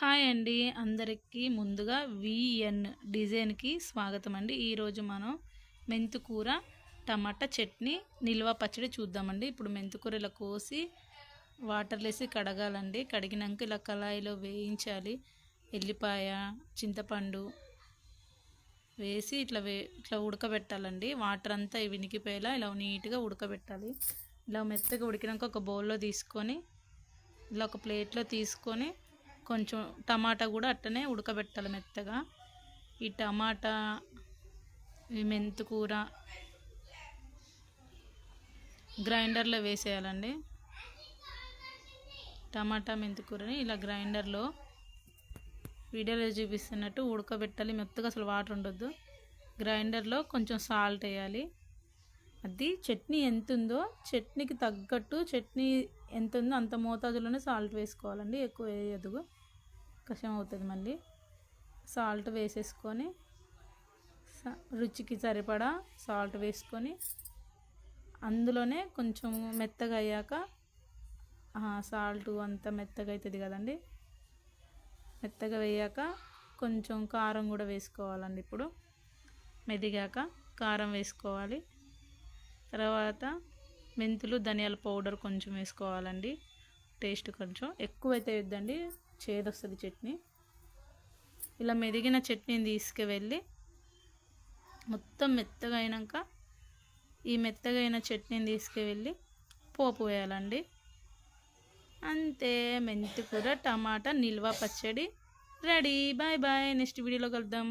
Hi అండి అందరికీ ముందుగా విఎన్ డిజైన్కి స్వాగతం అండి. ఈరోజు మనం మెంతికూర టమాటా చట్నీ నిల్వ పచ్చడి చూద్దామండి. ఇప్పుడు మెంతికూర ఇలా కోసి వాటర్లో వేసి కడగాలండి. కడిగినాక ఇలా కళాయిలో వేయించాలి. ఎల్లిపాయ చింతపండు వేసి ఇట్లా ఉడకబెట్టాలండి. వాటర్ అంతా వినికిపోయేలా ఇలా నీట్గా ఉడకబెట్టాలి. ఇలా మెత్తగా ఉడికినాక ఒక బౌల్లో తీసుకొని ఇలా ఒక ప్లేట్లో తీసుకొని కొంచెం టమాటా కూడా అట్టనే ఉడకబెట్టాలి మెత్తగా. ఈ టమాటా ఈ మెంతికూర గ్రైండర్లో వేసేయాలండి. టమాటా మెంతికూరని ఇలా గ్రైండర్లో వీడియోలో చూపిస్తున్నట్టు ఉడకబెట్టాలి మెత్తగా, అసలు వాటర్ ఉండొద్దు. గ్రైండర్లో కొంచెం సాల్ట్ వేయాలి. అది చట్నీ ఎంత ఉందో చట్నీకి తగ్గట్టు చట్నీ ఎంత ఉందో అంత మోతాదులోనే సాల్ట్ వేసుకోవాలండి. ఎక్కువ వేయదు, కషం అవుతుంది. మళ్ళీ సాల్ట్ వేసేసుకొని రుచికి సరిపడా సాల్ట్ వేసుకొని అందులోనే కొంచెం మెత్తగా అయ్యాక సాల్ట్ అంతా మెత్తగా అవుతుంది కదండి. మెత్తగా వేయాక కొంచెం కారం కూడా వేసుకోవాలండి. ఇప్పుడు మెదిగాక కారం వేసుకోవాలి. తర్వాత మెంతులు ధనియాల పౌడర్ కొంచెం వేసుకోవాలండి. టేస్ట్ కొంచెం ఎక్కువైతే వేద్దండి, చేదొస్తుంది చట్నీ. ఇలా మెదిగిన చట్నీని తీసుకువెళ్ళి మొత్తం మెత్తగా అయినాక ఈ మెత్తగా అయిన చట్నీని తీసుకువెళ్ళి పోపు వేయాలండి. అంతే, మెంతికూర టమాటా నిల్వ పచ్చడి రెడీ. బాయ్ బాయ్, నెక్స్ట్ వీడియోలో కలుద్దాం.